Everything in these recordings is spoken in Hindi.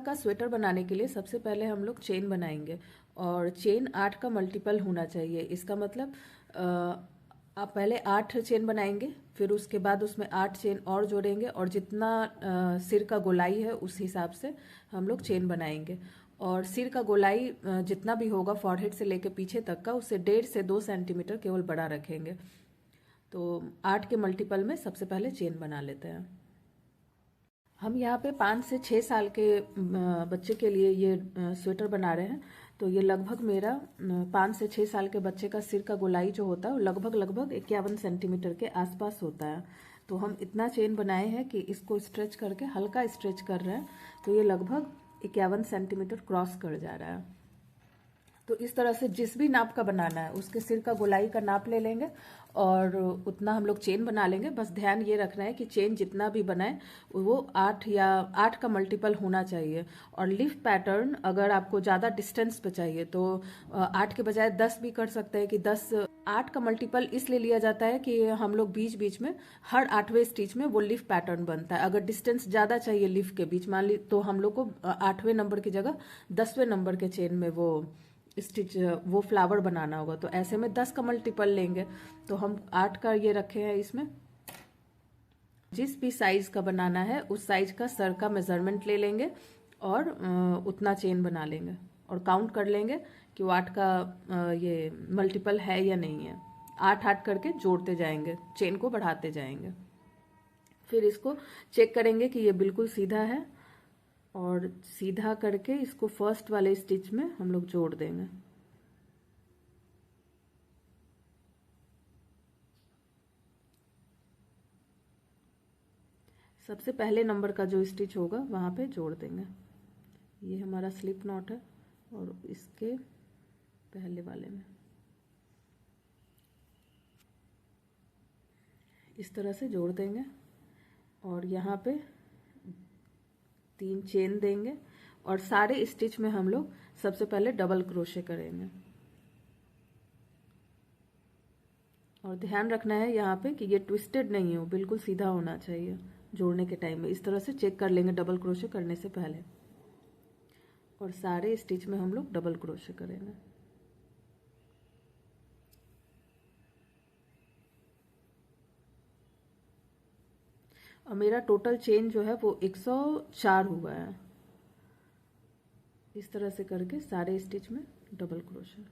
का स्वेटर बनाने के लिए सबसे पहले हम लोग चेन बनाएंगे और चेन 8 का मल्टीपल होना चाहिए। इसका मतलब आप पहले 8 चेन बनाएंगे, फिर उसके बाद उसमें 8 चेन और जोड़ेंगे और जितना सिर का गोलाई है उस हिसाब से हम लोग चेन बनाएंगे। और सिर का गोलाई जितना भी होगा फॉरहेड से लेके पीछे तक का, उससे 1.5 से 2 सेंटीमीटर केवल बड़ा रखेंगे। तो 8 के मल्टीपल में सबसे पहले चेन बना लेते हैं। हम यहाँ पे 5 से 6 साल के बच्चे के लिए ये स्वेटर बना रहे हैं। तो ये लगभग मेरा 5 से 6 साल के बच्चे का सिर का गोलाई जो होता है वो लगभग 51 सेंटीमीटर के आसपास होता है। तो हम इतना चेन बनाए हैं कि इसको स्ट्रेच करके हल्का स्ट्रेच कर रहे हैं, तो ये लगभग 51 सेंटीमीटर क्रॉस कर जा रहा है। तो इस तरह से जिस भी नाप का बनाना है उसके सिर का गोलाई का नाप ले लेंगे और उतना हम लोग चेन बना लेंगे। बस ध्यान ये रखना है कि चेन जितना भी बनाए वो 8 का मल्टीपल होना चाहिए। और लीफ पैटर्न अगर आपको ज़्यादा डिस्टेंस पे चाहिए तो 8 के बजाय 10 भी कर सकते हैं कि 10। 8 का मल्टीपल इसलिए लिया जाता है कि हम लोग बीच बीच में हर 8वें स्टिच में वो लीफ पैटर्न बनता है। अगर डिस्टेंस ज़्यादा चाहिए लीफ के बीच मान ली तो हम लोग को 8वें नंबर की जगह 10वें नंबर के चेन में वो स्टिच वो फ्लावर बनाना होगा। तो ऐसे में 10 का मल्टीपल लेंगे। तो हम 8 का ये रखे हैं। इसमें जिस भी साइज का बनाना है उस साइज का सर का मेजरमेंट ले लेंगे और उतना चेन बना लेंगे और काउंट कर लेंगे कि वो 8 का ये मल्टीपल है या नहीं है। 8 करके जोड़ते जाएंगे, चेन को बढ़ाते जाएंगे। फिर इसको चेक करेंगे कि ये बिल्कुल सीधा है और सीधा करके इसको फर्स्ट वाले स्टिच में हम लोग जोड़ देंगे। सबसे पहले नंबर का जो स्टिच होगा वहां पे जोड़ देंगे। ये हमारा स्लिप नॉट है और इसके पहले वाले में इस तरह से जोड़ देंगे और यहाँ पे 3 चेन देंगे और सारे स्टिच में हम लोग सबसे पहले डबल क्रोशे करेंगे। और ध्यान रखना है यहाँ पे कि ये ट्विस्टेड नहीं हो, बिल्कुल सीधा होना चाहिए जोड़ने के टाइम में। इस तरह से चेक कर लेंगे डबल क्रोशे करने से पहले। और सारे स्टिच में हम लोग डबल क्रोशे करेंगे। और मेरा टोटल चेन जो है वो 104 हुआ है। इस तरह से करके सारे स्टिच में डबल क्रोशे।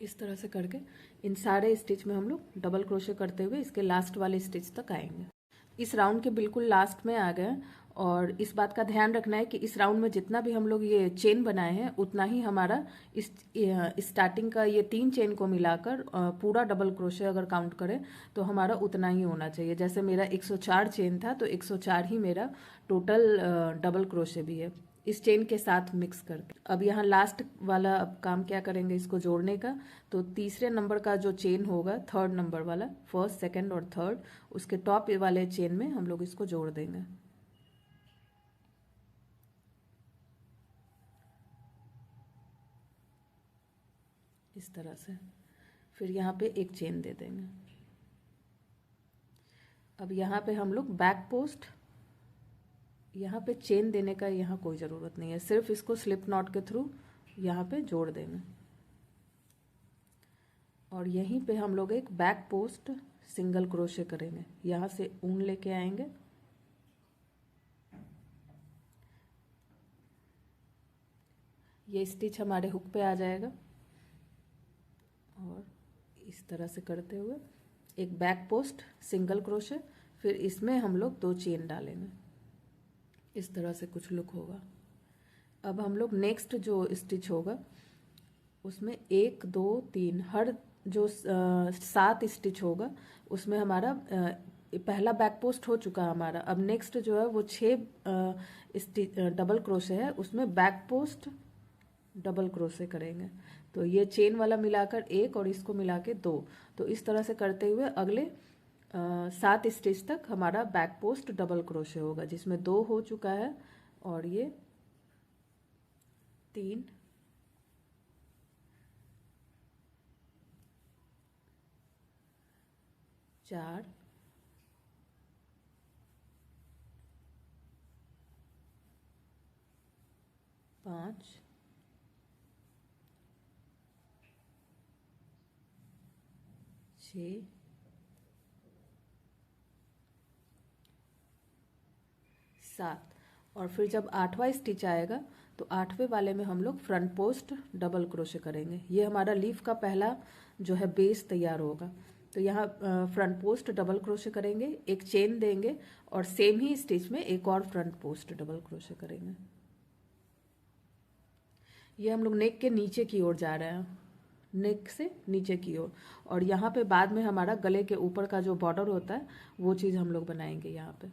इस तरह से करके इन सारे स्टिच में हम लोग डबल क्रोशे करते हुए इसके लास्ट वाले स्टिच तक आएंगे। इस राउंड के बिल्कुल लास्ट में आ गए और इस बात का ध्यान रखना है कि इस राउंड में जितना भी हम लोग ये चेन बनाए हैं उतना ही हमारा इस स्टार्टिंग का ये 3 चेन को मिलाकर पूरा डबल क्रोशे अगर काउंट करें तो हमारा उतना ही होना चाहिए। जैसे मेरा 104 चेन था तो 104 ही मेरा टोटल डबल क्रोशे भी है इस चेन के साथ मिक्स करके। अब यहाँ लास्ट वाला अब काम क्या करेंगे इसको जोड़ने का। तो तीसरे नंबर का जो चेन होगा, 3rd नंबर वाला, 1st, 2nd और 3rd, उसके टॉप वाले चेन में हम लोग इसको जोड़ देंगे इस तरह से। फिर यहाँ पे एक चेन दे देंगे। अब यहाँ पे हम लोग बैक पोस्ट, यहाँ पे चेन देने का यहाँ कोई ज़रूरत नहीं है, सिर्फ इसको स्लिप नॉट के थ्रू यहाँ पे जोड़ देंगे। और यहीं पे हम लोग एक बैक पोस्ट सिंगल क्रोशे करेंगे। यहाँ से ऊन लेके आएंगे ये स्टिच हमारे हुक पे आ जाएगा और इस तरह से करते हुए एक बैक पोस्ट सिंगल क्रोशे, फिर इसमें हम लोग 2 चेन डालेंगे। इस तरह से कुछ लुक होगा। अब हम लोग नेक्स्ट जो स्टिच होगा उसमें 1 2 3 हर जो 7 स्टिच होगा उसमें हमारा पहला बैक पोस्ट हो चुका है हमारा। अब नेक्स्ट जो है वो 6 स्टिच डबल क्रोशे है, उसमें बैक पोस्ट डबल क्रोशे करेंगे। तो ये चेन वाला मिलाकर 1 और इसको मिला के 2। तो इस तरह से करते हुए अगले 7 स्टिच तक हमारा बैक पोस्ट डबल क्रोशे होगा, जिसमें 2 हो चुका है और ये 3 4, 5, 6, 7। और फिर जब 8वां स्टिच आएगा तो 8वें वाले में हम लोग फ्रंट पोस्ट डबल क्रोशे करेंगे। ये हमारा लीफ का पहला जो है बेस तैयार होगा। तो यहाँ फ्रंट पोस्ट डबल क्रोशे करेंगे, एक चेन देंगे और सेम ही स्टिच में एक और फ्रंट पोस्ट डबल क्रोशे करेंगे। ये हम लोग नेक के नीचे की ओर जा रहे हैं, नेक से नीचे की ओर। और यहाँ पे बाद में हमारा गले के ऊपर का जो बॉर्डर होता है वो चीज़ हम लोग बनाएंगे यहाँ पे।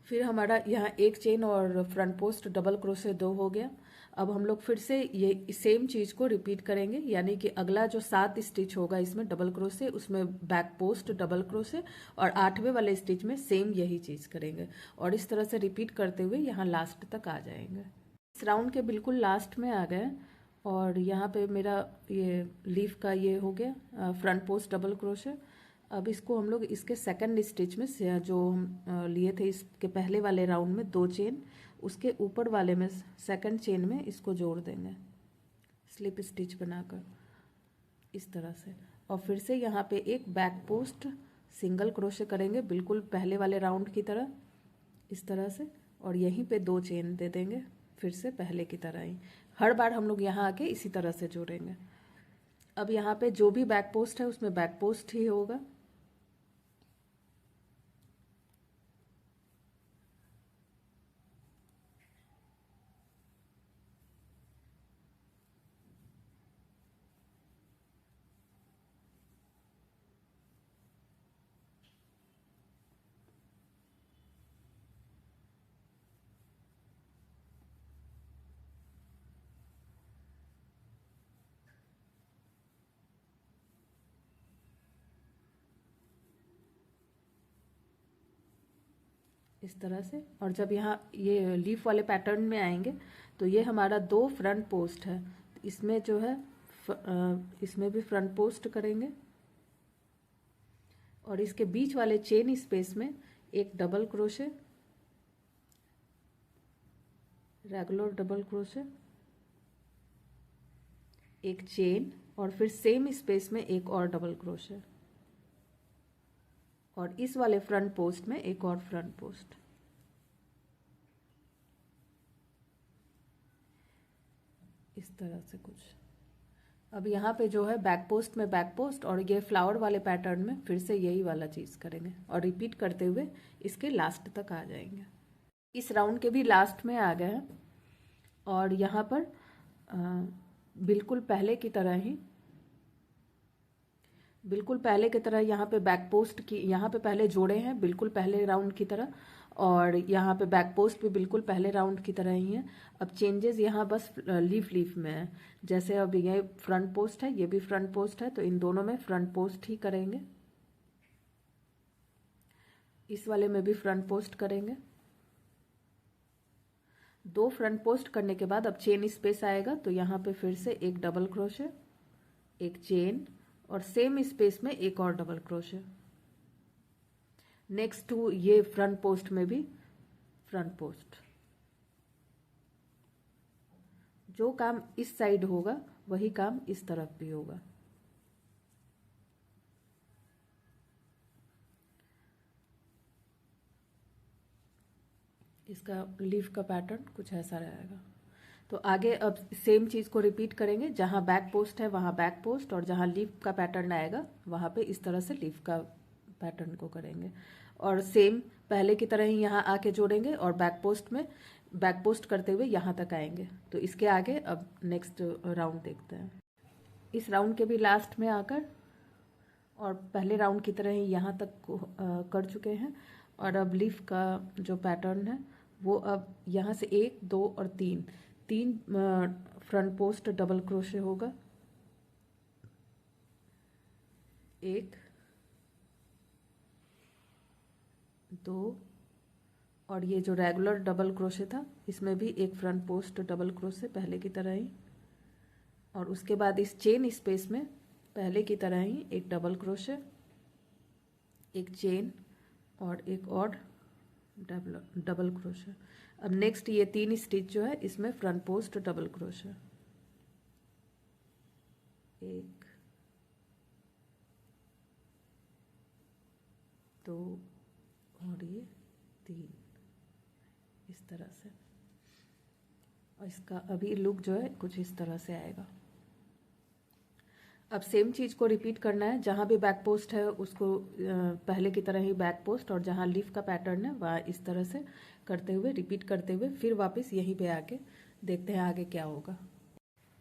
फिर हमारा यहाँ एक चेन और फ्रंट पोस्ट डबल क्रोशे 2 हो गया। अब हम लोग फिर से ये सेम चीज़ को रिपीट करेंगे, यानी कि अगला जो 7 स्टिच होगा इसमें डबल क्रोशे, उसमें बैक पोस्ट डबल क्रोशे, और 8वें वाले स्टिच में सेम यही चीज़ करेंगे। और इस तरह से रिपीट करते हुए यहाँ लास्ट तक आ जाएंगे। इस राउंड के बिल्कुल लास्ट में आ गए और यहाँ पे मेरा ये लीफ का ये हो गया फ्रंट पोस्ट डबल क्रोशे। अब इसको हम लोग इसके सेकंड स्टिच में से जो हम लिए थे इसके पहले वाले राउंड में 2 चेन, उसके ऊपर वाले में सेकंड चेन में इसको जोड़ देंगे स्लिप स्टिच बनाकर इस तरह से। और फिर से यहाँ पे एक बैक पोस्ट सिंगल क्रोशे करेंगे बिल्कुल पहले वाले राउंड की तरह इस तरह से, और यहीं पे 2 चेन दे देंगे फिर से पहले की तरह ही। हर बार हम लोग यहाँ आके इसी तरह से जोड़ेंगे। अब यहाँ पे जो भी बैक पोस्ट है उसमें बैक पोस्ट ही होगा। इस तरह से। और जब यहाँ ये लीफ वाले पैटर्न में आएंगे तो ये हमारा 2 फ्रंट पोस्ट है, इसमें जो है इसमें भी फ्रंट पोस्ट करेंगे और इसके बीच वाले चेन स्पेस में एक double crochet, regular double crochet, एक चेन और फिर सेम स्पेस में एक और डबल क्रोशे, और इस वाले फ्रंट पोस्ट में एक और फ्रंट पोस्ट। इस तरह से कुछ। अब यहाँ पे जो है बैक पोस्ट में बैक पोस्ट और ये फ्लावर वाले पैटर्न में फिर से यही वाला चीज़ करेंगे और रिपीट करते हुए इसके लास्ट तक आ जाएंगे। इस राउंड के भी लास्ट में आ गए हैं और यहाँ पर बिल्कुल पहले की तरह ही यहाँ पे बैक पोस्ट की यहाँ पे पहले जोड़े हैं बिल्कुल पहले राउंड की तरह, और यहाँ पे बैक पोस्ट भी बिल्कुल पहले राउंड की तरह ही है। अब चेंजेस यहाँ बस लीफ में है। जैसे अब ये फ्रंट पोस्ट है, ये भी फ्रंट पोस्ट है, तो इन दोनों में फ्रंट पोस्ट ही करेंगे। इस वाले में भी फ्रंट पोस्ट करेंगे। 2 फ्रंट पोस्ट करने के बाद अब चेन स्पेस आएगा तो यहाँ पे फिर से एक डबल क्रोशे, एक चेन और सेम स्पेस में एक और डबल क्रोशे। नेक्स्ट टू ये फ्रंट पोस्ट में भी फ्रंट पोस्ट। जो काम इस साइड होगा वही काम इस तरफ भी होगा। इसका लीफ का पैटर्न कुछ ऐसा रहेगा। तो आगे अब सेम चीज़ को रिपीट करेंगे, जहाँ बैक पोस्ट है वहाँ बैक पोस्ट, और जहाँ लीफ का पैटर्न आएगा वहाँ पे इस तरह से लीफ का पैटर्न को करेंगे और सेम पहले की तरह ही यहाँ आके जोड़ेंगे और बैक पोस्ट में बैक पोस्ट करते हुए यहाँ तक आएंगे। तो इसके आगे अब नेक्स्ट राउंड देखते हैं। इस राउंड के भी लास्ट में आकर और पहले राउंड की तरह ही यहाँ तक कर चुके हैं, और अब लीफ का जो पैटर्न है वो अब यहाँ से 1, 2 और 3 फ्रंट पोस्ट डबल क्रोशे होगा। 1, 2 और ये जो रेगुलर डबल क्रोशे था इसमें भी एक फ्रंट पोस्ट डबल क्रोशे पहले की तरह ही, और उसके बाद इस चेन स्पेस में पहले की तरह ही एक डबल क्रोशे, एक चेन और एक और डबल क्रोशे। अब नेक्स्ट ये 3 स्टिच जो है इसमें फ्रंट पोस्ट डबल क्रोशे, 1 2 और ये 3, इस तरह से। और इसका अभी लुक जो है कुछ इस तरह से आएगा। अब सेम चीज़ को रिपीट करना है, जहाँ भी बैक पोस्ट है उसको पहले की तरह ही बैक पोस्ट, और जहाँ लीफ का पैटर्न है वहाँ इस तरह से करते हुए, रिपीट करते हुए फिर वापस यहीं पे आके देखते हैं आगे क्या होगा।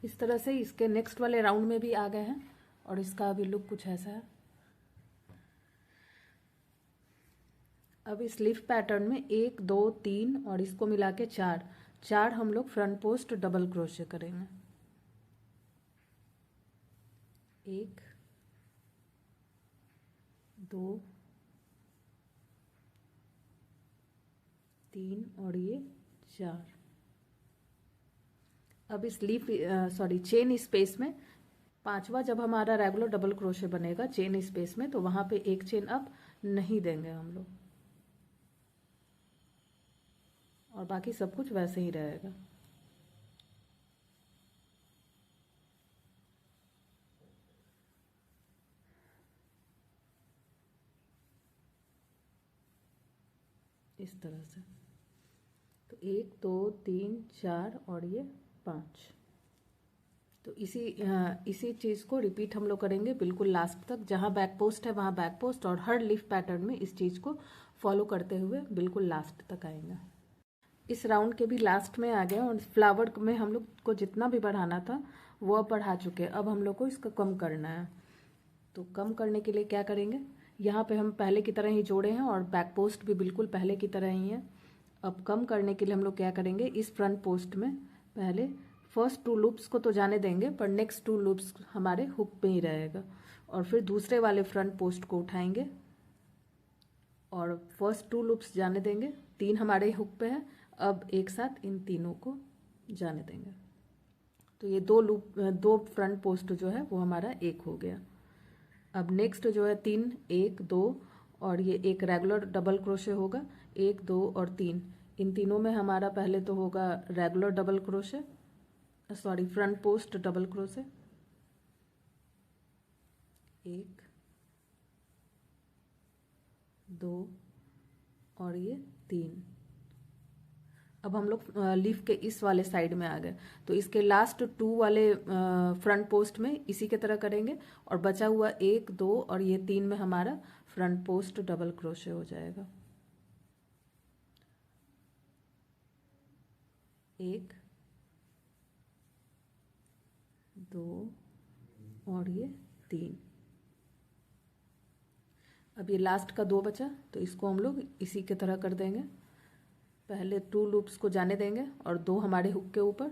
इस तरह से इसके नेक्स्ट वाले राउंड में भी आ गए हैं और इसका अभी लुक कुछ ऐसा है। अब इस लीफ पैटर्न में 1 2 3 और इसको मिला के 4 हम लोग फ्रंट पोस्ट डबल क्रोशे करेंगे। 1 2 3 और ये 4। अब इस चेन स्पेस में पांचवा जब हमारा रेगुलर डबल क्रोशे बनेगा चेन स्पेस में, तो वहां पे एक चेन अप नहीं देंगे हम लोग, और बाकी सब कुछ वैसे ही रहेगा। इस तरह से। तो 1 2 3 4 और ये 5। तो इसी चीज़ को रिपीट हम लोग करेंगे बिल्कुल लास्ट तक। जहाँ बैक पोस्ट है वहाँ बैक पोस्ट, और हर लीफ पैटर्न में इस चीज़ को फॉलो करते हुए बिल्कुल लास्ट तक आएंगे। इस राउंड के भी लास्ट में आ गए, और फ्लावर में हम लोग को जितना भी बढ़ाना था वो अब बढ़ा चुके हैं। अब हम लोग को इसका कम करना है। तो कम करने के लिए क्या करेंगे, यहाँ पे हम पहले की तरह ही जोड़े हैं और बैक पोस्ट भी बिल्कुल पहले की तरह ही है। अब कम करने के लिए हम लोग क्या करेंगे, इस फ्रंट पोस्ट में पहले फर्स्ट 2 लूप्स को तो जाने देंगे, पर नेक्स्ट 2 लूप्स हमारे हुक पे ही रहेगा, और फिर दूसरे वाले फ्रंट पोस्ट को उठाएंगे और फर्स्ट 2 लूप्स जाने देंगे। 3 हमारे हुक पे है, अब एक साथ इन तीनों को जाने देंगे। तो ये 2 फ्रंट पोस्ट जो है वो हमारा एक हो गया। अब नेक्स्ट जो है 3 1 2 और ये एक रेगुलर डबल क्रोशे होगा, 1 2 और 3। इन तीनों में हमारा पहले तो होगा regular double crochet, front post double crochet, 1 2 और ये 3। अब हम लोग लीफ के इस वाले साइड में आ गए, तो इसके लास्ट 2 वाले फ्रंट पोस्ट में इसी के तरह करेंगे, और बचा हुआ 1 2 और ये 3 में हमारा फ्रंट पोस्ट डबल क्रोशे हो जाएगा। 1 2 और ये 3। अब ये लास्ट का 2 बचा, तो इसको हम लोग इसी के तरह कर देंगे। पहले 2 लूप्स को जाने देंगे और 2 हमारे हुक के ऊपर,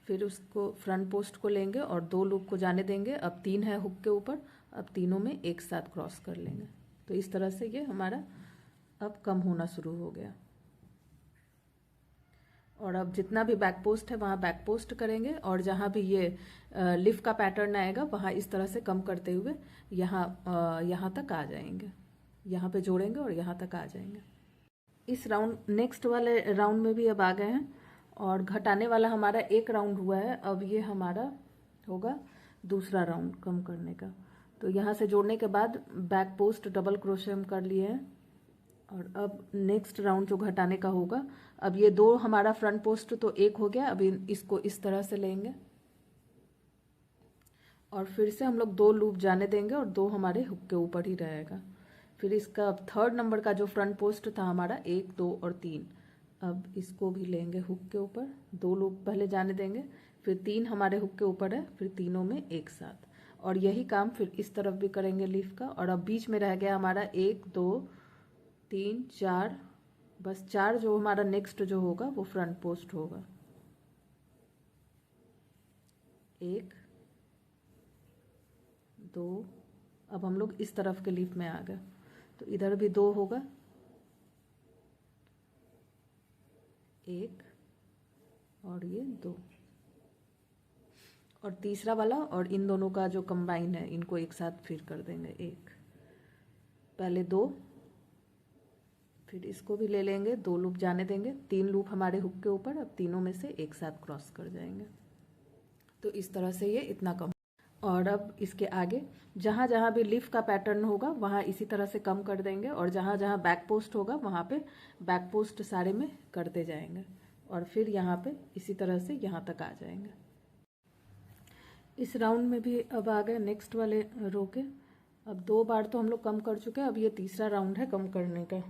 फिर उसको फ्रंट पोस्ट को लेंगे और 2 लूप को जाने देंगे। अब 3 है हुक के ऊपर, अब तीनों में एक साथ क्रॉस कर लेंगे। तो इस तरह से ये हमारा अब कम होना शुरू हो गया। और अब जितना भी बैक पोस्ट है वहाँ बैक पोस्ट करेंगे, और जहाँ भी ये लिफ का पैटर्न आएगा वहाँ इस तरह से कम करते हुए यहाँ तक आ जाएंगे। यहाँ पे जोड़ेंगे और यहाँ तक आ जाएंगे। इस राउंड नेक्स्ट वाले राउंड में भी अब आ गए हैं, और घटाने वाला हमारा एक राउंड हुआ है। अब ये हमारा होगा दूसरा राउंड कम करने का। तो यहाँ से जोड़ने के बाद बैक पोस्ट डबल क्रोशे हम कर लिए हैं, और अब नेक्स्ट राउंड जो घटाने का होगा, अब ये 2 हमारा फ्रंट पोस्ट तो एक हो गया। अब इसको इस तरह से लेंगे और फिर से हम लोग 2 लूप जाने देंगे और 2 हमारे हुक के ऊपर ही रहेगा। फिर इसका थर्ड नंबर का जो फ्रंट पोस्ट था हमारा 1 2 और 3, अब इसको भी लेंगे हुक के ऊपर, 2 लूप पहले जाने देंगे, फिर 3 हमारे हुक के ऊपर है, फिर तीनों में एक साथ। और यही काम फिर इस तरफ भी करेंगे लीफ का। और अब बीच में रह गया हमारा 1 2 3 4, बस 4 जो हमारा नेक्स्ट जो होगा वो फ्रंट पोस्ट होगा। 1 2, अब हम लोग इस तरफ के लीफ में आ गए, तो इधर भी 2 होगा, 1 और ये 2। और तीसरा वाला और इन दोनों का जो कंबाइन है इनको एक साथ फिर कर देंगे। एक, पहले 2, फिर इसको भी ले लेंगे, 2 लूप जाने देंगे, 3 लूप हमारे हुक के ऊपर, अब तीनों में से एक साथ क्रॉस कर जाएंगे। तो इस तरह से ये इतना कम। और अब इसके आगे जहाँ जहाँ भी लीफ का पैटर्न होगा वहाँ इसी तरह से कम कर देंगे, और जहाँ जहाँ बैक पोस्ट होगा वहाँ पे बैक पोस्ट सारे में करते जाएंगे, और फिर यहाँ पे इसी तरह से यहाँ तक आ जाएंगे। इस राउंड में भी अब आ गए नेक्स्ट वाले रो के। अब 2 बार तो हम लोग कम कर चुके हैं, अब ये तीसरा राउंड है कम करने का।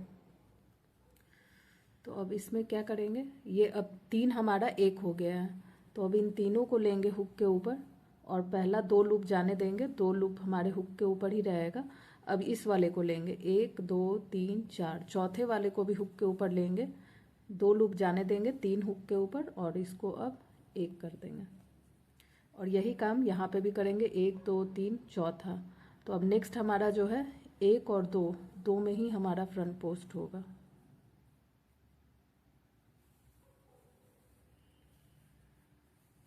तो अब इसमें क्या करेंगे, ये अब 3 हमारा 1 हो गया है, तो अब इन तीनों को लेंगे हुक के ऊपर, और पहला 2 लूप जाने देंगे, 2 लूप हमारे हुक के ऊपर ही रहेगा। अब इस वाले को लेंगे 1 2 3 4, चौथे वाले को भी हुक के ऊपर लेंगे, 2 लूप जाने देंगे 3 हुक के ऊपर, और इसको अब 1 कर देंगे। और यही काम यहाँ पे भी करेंगे, 1 2 3 चौथा। तो अब नेक्स्ट हमारा जो है 1 और 2, 2 में ही हमारा फ्रंट पोस्ट होगा।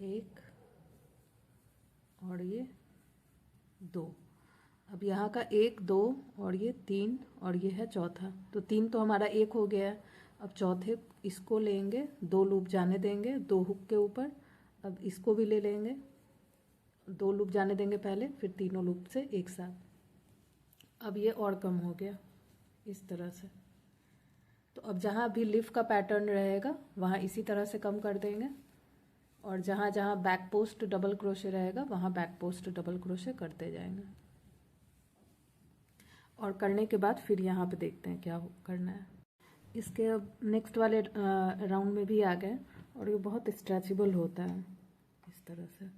1 और ये 2। अब यहाँ का 1 2 और ये 3 और ये है चौथा, तो 3 तो हमारा 1 हो गया है। अब चौथे इसको लेंगे, 2 लूप जाने देंगे 2 हुक के ऊपर, अब इसको भी ले लेंगे, 2 लूप जाने देंगे पहले, फिर तीनों लूप से एक साथ। अब ये और कम हो गया इस तरह से। तो अब जहाँ भी लीफ का पैटर्न रहेगा वहाँ इसी तरह से कम कर देंगे, और जहाँ जहाँ बैक पोस्ट डबल क्रोशे रहेगा वहाँ बैक पोस्ट डबल क्रोशे करते जाएंगे। और करने के बाद फिर यहाँ पे देखते हैं क्या करना है। इसके अब नेक्स्ट वाले राउंड में भी आ गए, और ये बहुत स्ट्रेचेबल होता है इस तरह से।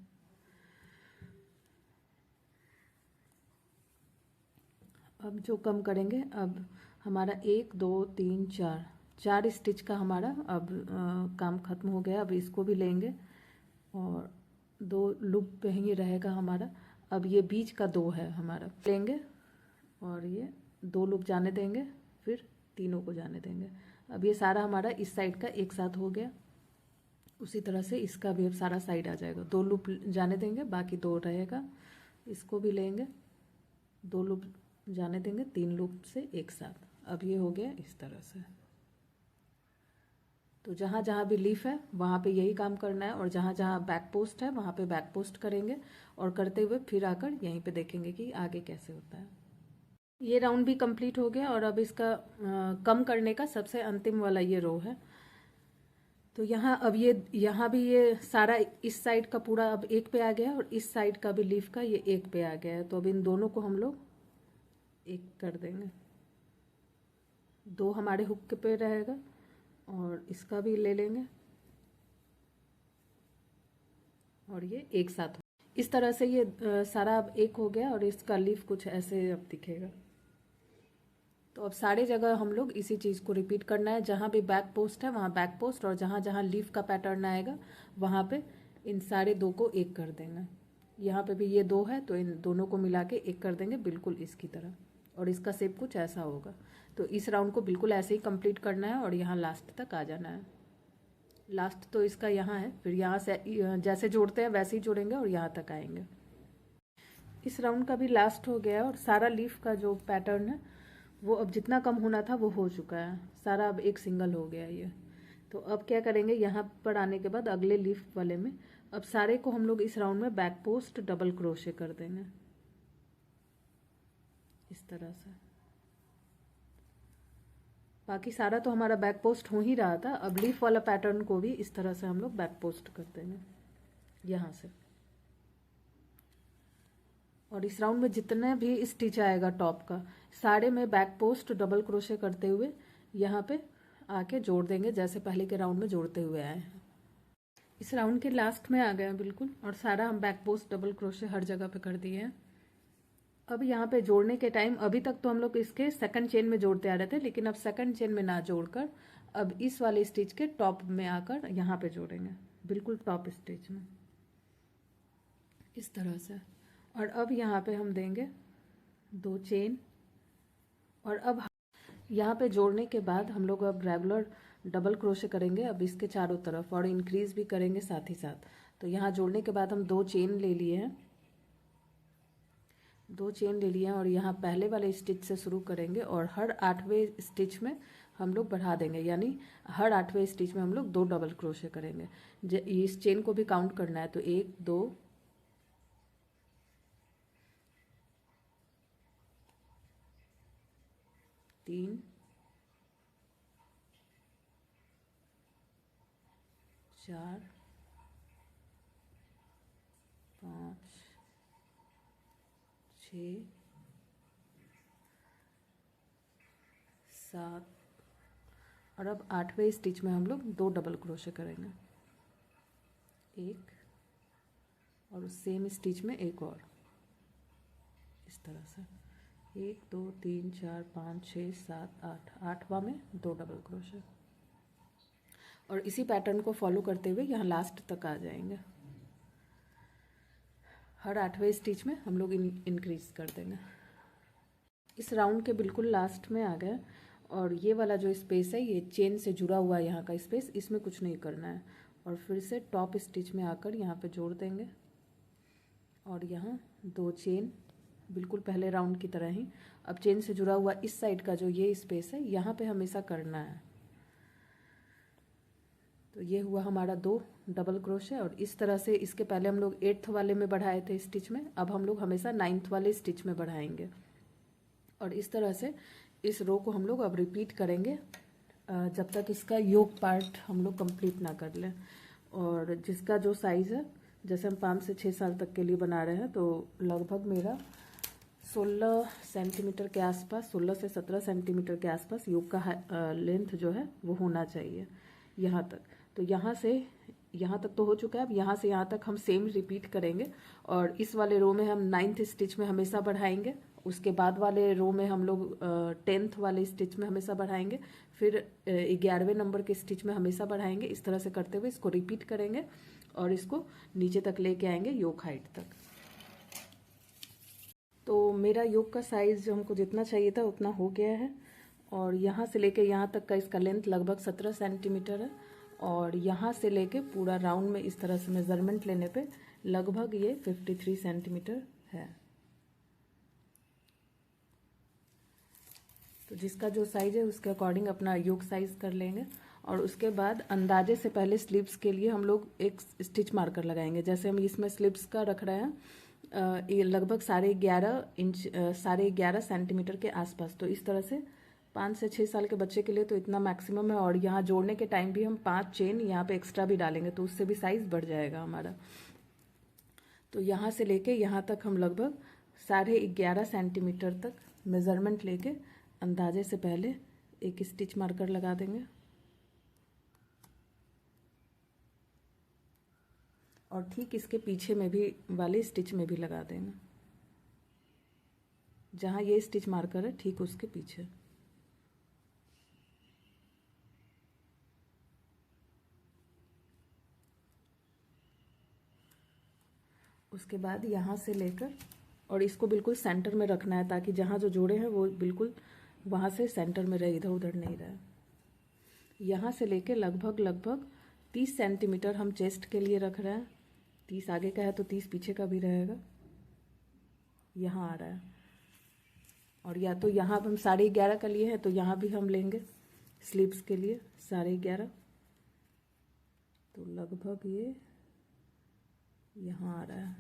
अब जो कम करेंगे, अब हमारा 1 2 3 4, 4 स्टिच का हमारा अब काम खत्म हो गया। अब इसको भी लेंगे और 2 लूप पे ही रहेगा हमारा। अब ये बीच का 2 है हमारा, लेंगे और ये 2 लूप जाने देंगे, फिर तीनों को जाने देंगे। अब ये सारा हमारा इस साइड का एक साथ हो गया। उसी तरह से इसका भी अब सारा साइड आ जाएगा, 2 लूप जाने देंगे, बाकी 2 रहेगा। इसको भी लेंगे, 2 लूप जाने देंगे, 3 लूप से एक साथ। अब ये हो गया इस तरह से। तो जहाँ जहाँ भी लीफ है वहाँ पे यही काम करना है, और जहाँ जहाँ बैक पोस्ट है वहाँ पे बैक पोस्ट करेंगे, और करते हुए फिर आकर यहीं पे देखेंगे कि आगे कैसे होता है। ये राउंड भी कंप्लीट हो गया, और अब इसका कम करने का सबसे अंतिम वाला ये रो है। तो यहाँ अब ये यहाँ भी ये सारा इस साइड का पूरा अब एक पे आ गया, और इस साइड का भी लीफ का ये एक पे आ गया है। तो अब इन दोनों को हम लोग एक कर देंगे, 2 हमारे हुक पे रहेगा, और इसका भी ले लेंगे, और ये एक साथ। इस तरह से ये सारा अब एक हो गया, और इसका लीफ कुछ ऐसे अब दिखेगा। तो अब सारे जगह हम लोग इसी चीज़ को रिपीट करना है, जहाँ भी बैक पोस्ट है वहाँ बैक पोस्ट, और जहाँ जहाँ लीफ का पैटर्न आएगा वहाँ पे इन सारे 2 को एक कर देंगे। यहाँ पे भी ये 2 है तो इन दोनों को मिला के एक कर देंगे, बिल्कुल इसकी तरह, और इसका शेप कुछ ऐसा होगा। तो इस राउंड को बिल्कुल ऐसे ही कंप्लीट करना है, और यहाँ लास्ट तक आ जाना है। लास्ट तो इसका यहाँ है, फिर यहाँ से जैसे जोड़ते हैं वैसे ही जोड़ेंगे और यहाँ तक आएंगे। इस राउंड का भी लास्ट हो गया है, और सारा लीफ का जो पैटर्न है वो अब जितना कम होना था वो हो चुका है, सारा अब एक सिंगल हो गया ये। तो अब क्या करेंगे, यहाँ पर आने के बाद अगले लीफ वाले में अब सारे को हम लोग इस राउंड में बैक पोस्ट डबल क्रोशे कर देंगे इस तरह से। बाकी सारा तो हमारा बैक पोस्ट हो ही रहा था, अब लीफ वाला पैटर्न को भी इस तरह से हम लोग बैक पोस्ट कर देंगे यहाँ से। और इस राउंड में जितने भी स्टिच आएगा टॉप का, सारे में बैक पोस्ट डबल क्रोशे करते हुए यहाँ पे आके जोड़ देंगे, जैसे पहले के राउंड में जोड़ते हुए आए हैं। इस राउंड के लास्ट में आ गए बिल्कुल, और सारा हम बैक पोस्ट डबल क्रोशे हर जगह पे कर दिए हैं। अब यहाँ पे जोड़ने के टाइम, अभी तक तो हम लोग इसके सेकंड चेन में जोड़ते आ रहे थे, लेकिन अब सेकंड चेन में ना जोड़कर अब इस वाले स्टिच के टॉप में आकर यहाँ पे जोड़ेंगे, बिल्कुल टॉप स्टिच में इस तरह से। और अब यहाँ पे हम देंगे 2 चेन, और अब यहाँ पे जोड़ने के बाद हम लोग अब रेगुलर डबल क्रोशे करेंगे अब इसके चारों तरफ, और इंक्रीज भी करेंगे साथ ही साथ। तो यहाँ जोड़ने के बाद हम 2 चेन ले लिए हैं, 2 चेन ले लिए हैं और यहाँ पहले वाले स्टिच से शुरू करेंगे और हर 8वें स्टिच में हम लोग बढ़ा देंगे, यानी हर 8वें स्टिच में हम लोग 2 डबल क्रोशे करेंगे। इस चेन को भी काउंट करना है, तो 1 2 3 4 5 6 7 और अब 8वें स्टिच में हम लोग 2 डबल क्रोशे करेंगे, एक और उस सेम स्टिच में एक और, इस तरह से 1 2 3 4 5 6 7 8, 8वां में 2 डबल क्रोशे। और इसी पैटर्न को फॉलो करते हुए यहाँ लास्ट तक आ जाएंगे। हर 8वें स्टिच में हम लोग इंक्रीज कर देंगे। इस राउंड के बिल्कुल लास्ट में आ गए और ये वाला जो स्पेस है ये चेन से जुड़ा हुआ है, यहाँ का स्पेस, इसमें कुछ नहीं करना है। और फिर से टॉप स्टिच में आकर यहाँ पे जोड़ देंगे और यहाँ 2 चेन, बिल्कुल पहले राउंड की तरह ही। अब चेन से जुड़ा हुआ इस साइड का जो ये स्पेस है यहाँ पे हमेशा करना है। तो ये हुआ हमारा 2 डबल क्रोशे और इस तरह से इसके पहले हम लोग 8th वाले में बढ़ाए थे स्टिच में, अब हम लोग हमेशा 9th वाले स्टिच में बढ़ाएंगे। और इस तरह से इस रो को हम लोग अब रिपीट करेंगे जब तक इसका योक पार्ट हम लोग कंप्लीट ना कर लें। और जिसका जो साइज़ है, जैसे हम 5 से 6 साल तक के लिए बना रहे हैं, तो लगभग मेरा 16 सेंटीमीटर के आसपास, 16 से 17 सेंटीमीटर के आसपास योक का लेंथ जो है वो होना चाहिए यहाँ तक। तो यहाँ से यहाँ तक तो हो चुका है। अब यहाँ से यहाँ तक हम सेम रिपीट करेंगे और इस वाले रो में हम 9th स्टिच में हमेशा बढ़ाएंगे, उसके बाद वाले रो में हम लोग 10th वाले स्टिच में हमेशा बढ़ाएंगे, फिर 11वें नंबर के स्टिच में हमेशा बढ़ाएंगे। इस तरह से करते हुए इसको रिपीट करेंगे और इसको नीचे तक लेके आएंगे योक हाइट तक। तो मेरा योक का साइज़ जो हमको जितना चाहिए था उतना हो गया है और यहाँ से लेके यहाँ तक का इसका लेंथ लगभग 17 सेंटीमीटर है और यहाँ से लेके पूरा राउंड में इस तरह से मेज़रमेंट लेने पे लगभग ये 53 सेंटीमीटर है। तो जिसका जो साइज़ है उसके अकॉर्डिंग अपना योक साइज़ कर लेंगे और उसके बाद अंदाजे से पहले स्लीव्स के लिए हम लोग एक स्टिच मार्कर लगाएंगे। जैसे हम इसमें स्लीव्स का रख रहे हैं ये लगभग 11.5 सेंटीमीटर के आसपास। तो इस तरह से 5 से 6 साल के बच्चे के लिए तो इतना मैक्सिमम है। और यहाँ जोड़ने के टाइम भी हम 5 चेन यहाँ पे एक्स्ट्रा भी डालेंगे तो उससे भी साइज़ बढ़ जाएगा हमारा। तो यहाँ से लेके यहाँ तक हम लगभग 11.5 सेंटीमीटर तक मेज़रमेंट लेके अंदाजे से पहले एक स्टिच मार्कर लगा देंगे और ठीक इसके पीछे में भी वाले स्टिच में भी लगा देंगे, जहाँ ये स्टिच मार्कर है ठीक उसके पीछे। उसके बाद यहाँ से लेकर और इसको बिल्कुल सेंटर में रखना है ताकि जहाँ जो जोड़े हैं वो बिल्कुल वहाँ से सेंटर में रहे, इधर उधर नहीं रहे। यहाँ से लेके लगभग 30 सेंटीमीटर हम चेस्ट के लिए रख रहे हैं। 30 आगे का है तो 30 पीछे का भी रहेगा, यहाँ आ रहा है। और या तो यहाँ हम 11.5 का लिए हैं तो यहाँ भी हम लेंगे स्लीव्स के लिए 11.5, तो लगभग ये यहाँ आ रहा है।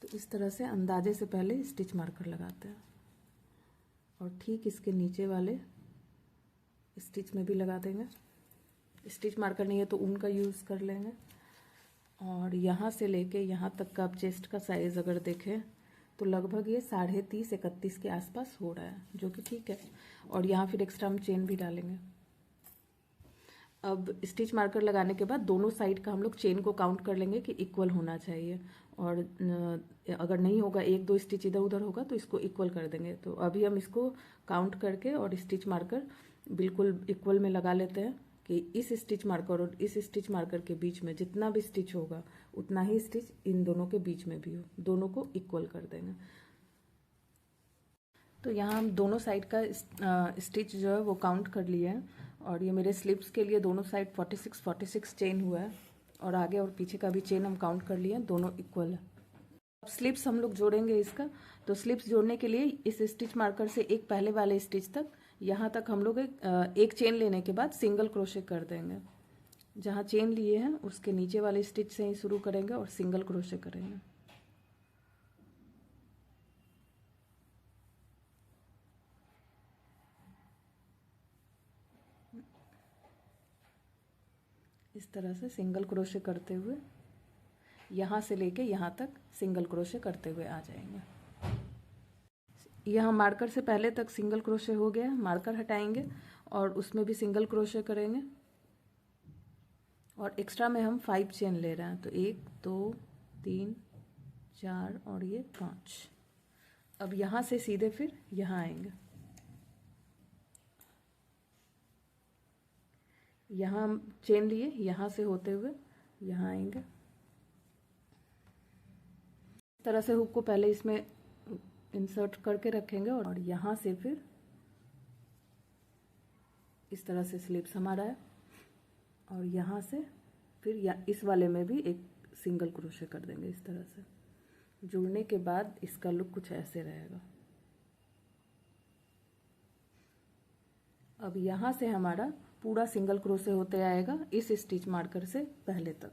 तो इस तरह से अंदाजे से पहले स्टिच मार्कर लगाते हैं और ठीक इसके नीचे वाले स्टिच में भी लगा देंगे। स्टिच मार्कर नहीं है तो ऊन का यूज़ कर लेंगे। और यहाँ से लेके यहाँ तक का आप चेस्ट का साइज़ अगर देखें तो लगभग ये 30.5 31 के आसपास हो रहा है, जो कि ठीक है। और यहाँ फिर एक्स्ट्रा हम चेन भी डालेंगे। अब स्टिच मार्कर लगाने के बाद दोनों साइड का हम लोग चेन को काउंट कर लेंगे कि इक्वल होना चाहिए। और अगर नहीं होगा, 1-2 स्टिच इधर उधर होगा तो इसको इक्वल कर देंगे। तो अभी हम इसको काउंट करके और स्टिच मार्कर बिल्कुल इक्वल में लगा लेते हैं कि इस स्टिच मार्कर और इस स्टिच मार्कर के बीच में जितना भी स्टिच होगा उतना ही स्टिच इन दोनों के बीच में भी हो, दोनों को इक्वल कर देंगे। तो यहाँ हम दोनों साइड का स्टिच जो है वो काउंट कर लिए हैं और ये मेरे स्लिप्स के लिए दोनों साइड 46 चेन हुआ है, और आगे और पीछे का भी चेन हम काउंट कर लिए, दोनों इक्वल है। अब स्लिप्स हम लोग जोड़ेंगे इसका। तो स्लिप्स जोड़ने के लिए इस स्टिच मार्कर से एक पहले वाले स्टिच तक, यहाँ तक हम लोग एक चेन लेने के बाद सिंगल क्रोशे कर देंगे। जहाँ चेन लिए हैं उसके नीचे वाले स्टिच से ही शुरू करेंगे और सिंगल क्रोशे करेंगे। इस तरह से सिंगल क्रोशे करते हुए यहाँ से लेके यहाँ तक सिंगल क्रोशे करते हुए आ जाएंगे। यहाँ मार्कर से पहले तक सिंगल क्रोशे हो गया, मार्कर हटाएंगे और उसमें भी सिंगल क्रोशे करेंगे। और एक्स्ट्रा में हम 5 चेन ले रहे हैं, तो 1 2 3 4 और ये 5। अब यहाँ से सीधे फिर यहाँ आएंगे। यहाँ हम चेन लिए, यहाँ से होते हुए यहाँ आएंगे। इस तरह से हुक को पहले इसमें इंसर्ट करके रखेंगे और यहाँ से फिर इस तरह से स्लिप्स हमारा है, और यहाँ से फिर इस वाले में भी एक सिंगल क्रोशे कर देंगे। इस तरह से जुड़ने के बाद इसका लुक कुछ ऐसे रहेगा। अब यहाँ से हमारा पूरा सिंगल क्रोशे होते आएगा इस स्टिच मार्कर से पहले तक।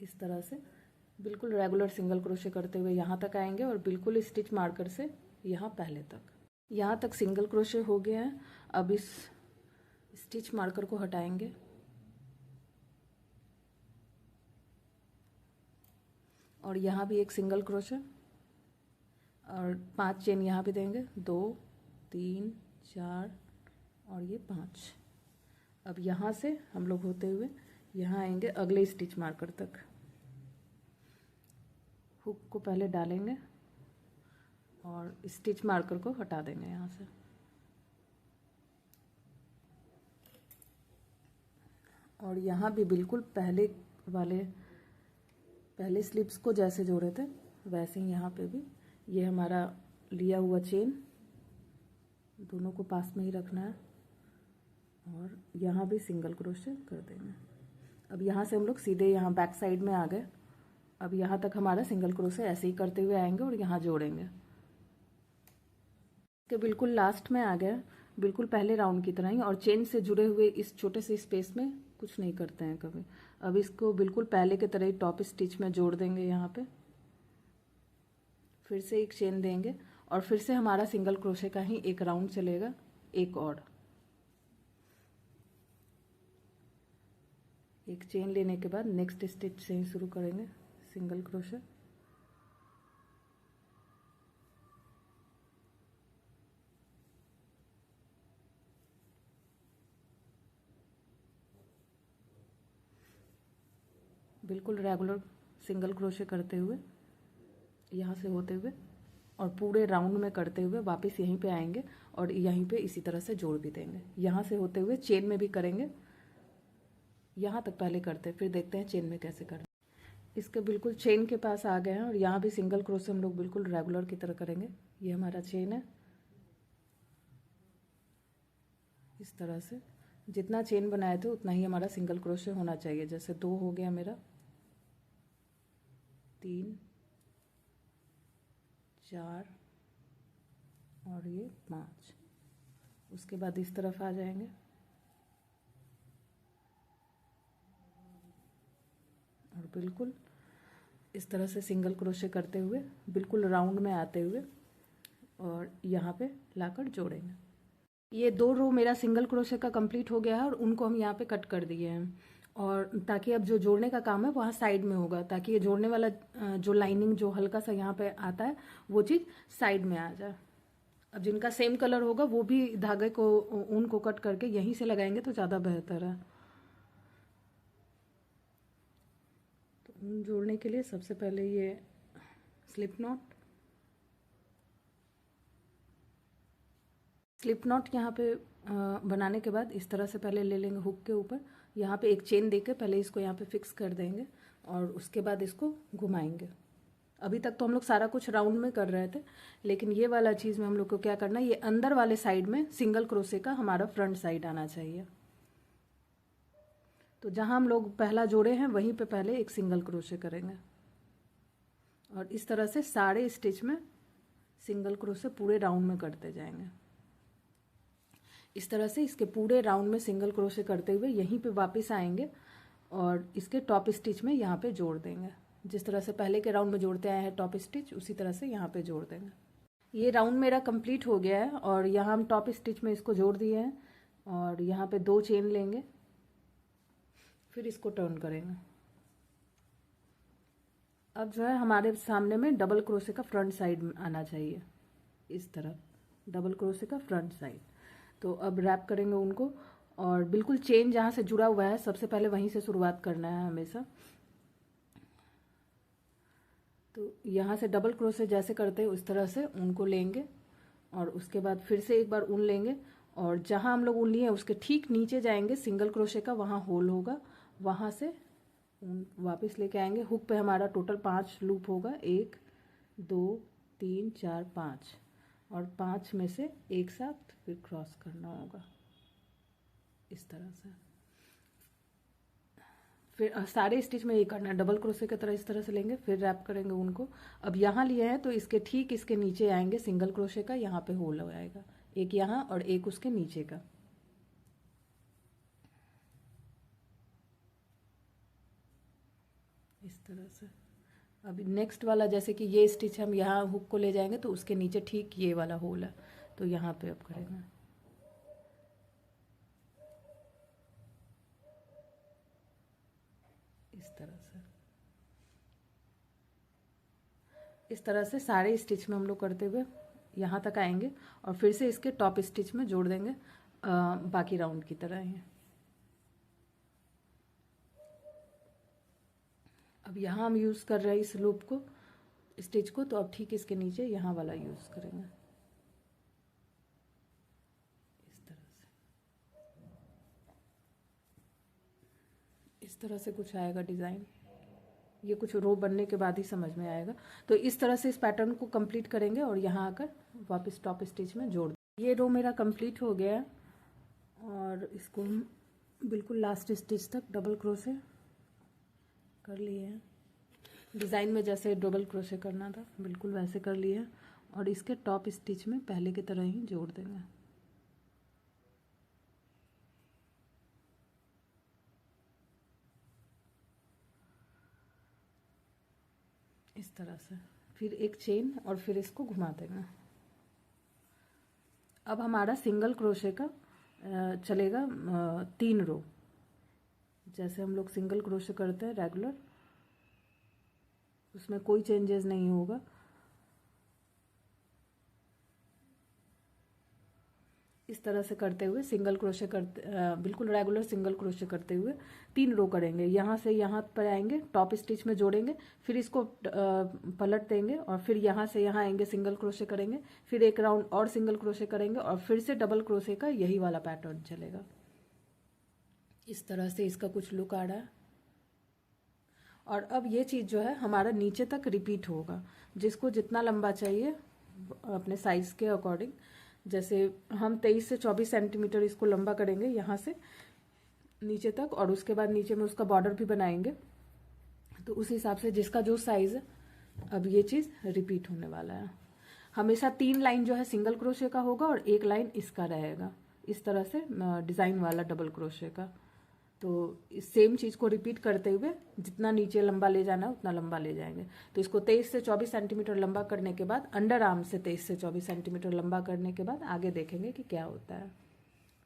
इस तरह से बिल्कुल रेगुलर सिंगल क्रोशे करते हुए यहाँ तक आएंगे और बिल्कुल स्टिच मार्कर से यहाँ पहले तक। यहाँ तक सिंगल क्रोशे हो गया है। अब इस स्टिच मार्कर को हटाएंगे और यहाँ भी एक सिंगल क्रोशे और 5 चेन यहाँ भी देंगे, 2 3 4 और ये 5। अब यहाँ से हम लोग होते हुए यहाँ आएंगे अगले स्टिच मार्कर तक। हुक को पहले डालेंगे और स्टिच मार्कर को हटा देंगे यहाँ से। और यहाँ भी बिल्कुल पहले स्लिप्स को जैसे जोड़े थे वैसे ही यहाँ पे भी ये हमारा लिया हुआ चेन दोनों को पास में ही रखना है और यहाँ भी सिंगल क्रोशे कर देंगे। अब यहाँ से हम लोग सीधे यहाँ बैक साइड में आ गए। अब यहाँ तक हमारा सिंगल क्रोशे ऐसे ही करते हुए आएंगे और यहाँ जोड़ेंगे। के बिल्कुल लास्ट में आ गया, बिल्कुल पहले राउंड की तरह ही, और चेन से जुड़े हुए इस छोटे से स्पेस में कुछ नहीं करते हैं कभी। अब इसको बिल्कुल पहले की तरह ही टॉप स्टिच में जोड़ देंगे। यहाँ पे फिर से एक चेन देंगे और फिर से हमारा सिंगल क्रोशे का ही एक राउंड चलेगा, एक और। एक चेन लेने के बाद नेक्स्ट स्टिच से ही शुरू करेंगे सिंगल क्रोशे। बिल्कुल रेगुलर सिंगल क्रोशे करते हुए यहाँ से होते हुए और पूरे राउंड में करते हुए वापस यहीं पे आएंगे और यहीं पे इसी तरह से जोड़ भी देंगे। यहाँ से होते हुए चेन में भी करेंगे, यहाँ तक पहले करते हैं फिर देखते हैं चेन में कैसे करना। इसके बिल्कुल चेन के पास आ गए हैं और यहाँ भी सिंगल क्रोशे हम लोग बिल्कुल रेगुलर की तरह करेंगे। ये हमारा चेन है। इस तरह से जितना चेन बनाए थे उतना ही हमारा सिंगल क्रोशे होना चाहिए। जैसे 2 हो गया मेरा, 3 4 और ये 5। उसके बाद इस तरफ आ जाएंगे और बिल्कुल इस तरह से सिंगल क्रोशे करते हुए बिल्कुल राउंड में आते हुए और यहाँ पे लाकर जोड़ेंगे। ये 2 रो मेरा सिंगल क्रोशे का कंप्लीट हो गया है और उनको हम यहाँ पे कट कर दिए हैं, और ताकि अब जो जोड़ने का काम है वहाँ साइड में होगा, ताकि ये जोड़ने वाला जो लाइनिंग जो हल्का सा यहाँ पे आता है वो चीज़ साइड में आ जाए। अब जिनका सेम कलर होगा वो भी धागे को, ऊन को कट करके यहीं से लगाएंगे तो ज़्यादा बेहतर है। तो ऊन जोड़ने के लिए सबसे पहले ये स्लिप नॉट यहाँ पे बनाने के बाद इस तरह से पहले ले लेंगे हुक के ऊपर, यहाँ पे एक चेन देके पहले इसको यहाँ पे फिक्स कर देंगे और उसके बाद इसको घुमाएंगे। अभी तक तो हम लोग सारा कुछ राउंड में कर रहे थे, लेकिन ये वाला चीज़ में हम लोग को क्या करना है, ये अंदर वाले साइड में सिंगल क्रोशे का हमारा फ्रंट साइड आना चाहिए। तो जहाँ हम लोग पहला जोड़े हैं वहीं पे पहले एक सिंगल क्रोशे करेंगे और इस तरह से सारे स्टिच में सिंगल क्रोशे पूरे राउंड में करते जाएंगे। इस तरह से इसके पूरे राउंड में सिंगल क्रोशे करते हुए यहीं पे वापस आएंगे और इसके टॉप स्टिच में यहाँ पे जोड़ देंगे। जिस तरह से पहले के राउंड में जोड़ते आए हैं टॉप स्टिच, उसी तरह से यहाँ पे जोड़ देंगे। ये राउंड मेरा कंप्लीट हो गया है और यहाँ हम टॉप स्टिच में इसको जोड़ दिए हैं और यहाँ पे 2 चेन लेंगे, फिर इसको टर्न करेंगे। अब जो है हमारे सामने में डबल क्रोशे का फ्रंट साइड आना चाहिए, इस तरह डबल क्रोशे का फ्रंट साइड। तो अब रैप करेंगे उनको और बिल्कुल चेन जहाँ से जुड़ा हुआ है सबसे पहले वहीं से शुरुआत करना है हमेशा। तो यहाँ से डबल क्रोशे जैसे करते हैं उस तरह से उनको लेंगे और उसके बाद फिर से एक बार ऊन लेंगे और जहाँ हम लोग ऊन लिए उसके ठीक नीचे जाएंगे, सिंगल क्रोशे का वहाँ होल होगा, वहाँ से ऊन वापस लेके आएंगे। हुक पे हमारा टोटल 5 लूप होगा, 1 2 3 4 5 और 5 में से एक साथ फिर क्रॉस करना होगा इस तरह से। फिर सारे स्टिच में ये करना है, डबल क्रोशे की तरह इस तरह से लेंगे, फिर रैप करेंगे उनको। अब यहाँ लिए हैं तो इसके ठीक इसके नीचे आएंगे सिंगल क्रोशे का, यहाँ पे होल हो जाएगा, एक यहाँ और एक उसके नीचे का। इस तरह से अभी नेक्स्ट वाला जैसे कि ये स्टिच हम यहाँ हुक को ले जाएंगे तो उसके नीचे ठीक ये वाला होल है, तो यहाँ पे अब करेंगे इस तरह से। इस तरह से सारे स्टिच में हम लोग करते हुए यहाँ तक आएंगे और फिर से इसके टॉप स्टिच में जोड़ देंगे बाकी राउंड की तरह ही। अब यहाँ हम यूज़ कर रहे हैं इस लूप को, स्टिच को, तो अब ठीक इसके नीचे यहाँ वाला यूज़ करेंगे इस तरह से। इस तरह से कुछ आएगा डिज़ाइन, ये कुछ रो बनने के बाद ही समझ में आएगा। तो इस तरह से इस पैटर्न को कंप्लीट करेंगे और यहाँ आकर वापस टॉप स्टिच में जोड़ दें। ये रो मेरा कंप्लीट हो गया है और इसको हम बिल्कुल लास्ट स्टिच तक डबल क्रोशे कर लिए हैं। डिज़ाइन में जैसे डबल क्रोशे करना था बिल्कुल वैसे कर लिए हैं और इसके टॉप स्टिच में पहले की तरह ही जोड़ देंगे इस तरह से। फिर एक चेन और फिर इसको घुमा देंगे। अब हमारा सिंगल क्रोशे का चलेगा 3 रो, जैसे हम लोग सिंगल क्रोशे करते हैं रेगुलर, उसमें कोई चेंजेस नहीं होगा। इस तरह से करते हुए सिंगल क्रोशे करते बिल्कुल रेगुलर सिंगल क्रोशे करते हुए 3 रो करेंगे। यहाँ से यहाँ पर आएंगे, टॉप स्टिच में जोड़ेंगे, फिर इसको पलट देंगे और फिर यहाँ से यहाँ आएंगे, सिंगल क्रोशे करेंगे, फिर एक राउंड और सिंगल क्रोशे करेंगे और फिर से डबल क्रोशे का यही वाला पैटर्न चलेगा। इस तरह से इसका कुछ लुक आ रहा है। और अब ये चीज़ जो है हमारा नीचे तक रिपीट होगा, जिसको जितना लंबा चाहिए अपने साइज़ के अकॉर्डिंग। जैसे हम 23 से 24 सेंटीमीटर इसको लंबा करेंगे यहाँ से नीचे तक, और उसके बाद नीचे में उसका बॉर्डर भी बनाएंगे। तो उस हिसाब से जिसका जो साइज़ है अब ये चीज़ रिपीट होने वाला है। हमेशा 3 लाइन जो है सिंगल क्रोशे का होगा और 1 लाइन इसका रहेगा, इस तरह से डिज़ाइन वाला डबल क्रोशे का। तो इस सेम चीज़ को रिपीट करते हुए जितना नीचे लंबा ले जाना है उतना लंबा ले जाएंगे। तो इसको 23 से 24 सेंटीमीटर लंबा करने के बाद अंडर आर्म से 23 से 24 सेंटीमीटर लंबा करने के बाद आगे देखेंगे कि क्या होता है।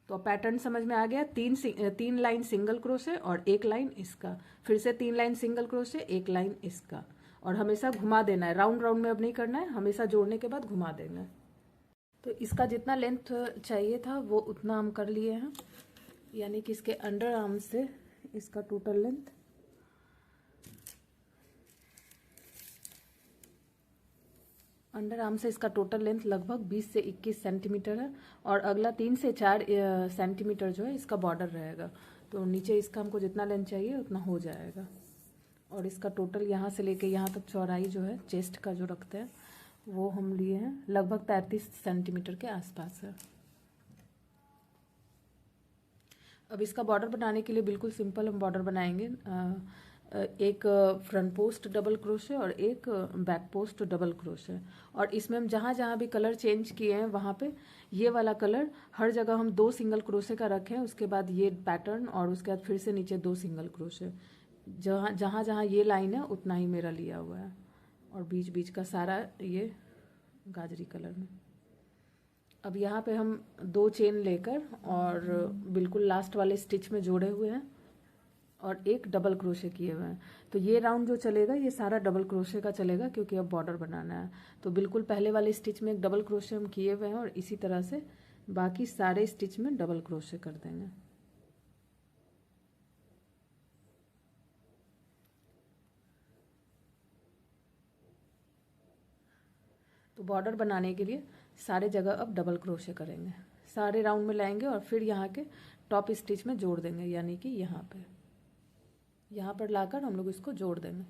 तो पैटर्न समझ में आ गया। 3 लाइन सिंगल क्रोशे और 1 लाइन इसका, फिर से 3 लाइन सिंगल क्रोशे, 1 लाइन इसका, और हमेशा घुमा देना है। राउंड राउंड में अब नहीं करना है, हमेशा जोड़ने के बाद घुमा देना है। तो इसका जितना लेंथ चाहिए था वो उतना हम कर लिए हैं, यानी कि इसके अंडर आर्म से इसका टोटल लेंथ लगभग 20 से 21 सेंटीमीटर है और अगला 3 से 4 सेंटीमीटर जो है इसका बॉर्डर रहेगा। तो नीचे इसका हमको जितना लेंथ चाहिए उतना हो जाएगा। और इसका टोटल यहाँ से लेके यहाँ तक चौड़ाई जो है चेस्ट का जो रखते हैं वो हम लिए हैं लगभग 33 सेंटीमीटर के आसपास है। अब इसका बॉर्डर बनाने के लिए बिल्कुल सिंपल हम बॉर्डर बनाएंगे। एक फ्रंट पोस्ट डबल क्रोशे और एक बैक पोस्ट डबल क्रोशे। और इसमें हम जहाँ जहाँ भी कलर चेंज किए हैं वहाँ पे ये वाला कलर हर जगह हम 2 सिंगल क्रोशे का रखें, उसके बाद ये पैटर्न और उसके बाद फिर से नीचे 2 सिंगल क्रोशे। जहाँ जहाँ जहाँ ये लाइन है उतना ही मेरा लिया हुआ है और बीच बीच का सारा ये गाजरी कलर में। अब यहाँ पे हम 2 चेन लेकर और बिल्कुल लास्ट वाले स्टिच में जोड़े हुए हैं और एक डबल क्रोशे किए हुए हैं। तो ये राउंड जो चलेगा ये सारा डबल क्रोशे का चलेगा क्योंकि अब बॉर्डर बनाना है। तो बिल्कुल पहले वाले स्टिच में एक डबल क्रोशे हम किए हुए हैं और इसी तरह से बाकी सारे स्टिच में डबल क्रोशे कर देंगे। तो बॉर्डर बनाने के लिए सारे जगह अब डबल क्रोशे करेंगे, सारे राउंड में लाएंगे और फिर यहाँ के टॉप स्टिच में जोड़ देंगे, यानी कि यहाँ पर लाकर हम लोग इसको जोड़ देंगे।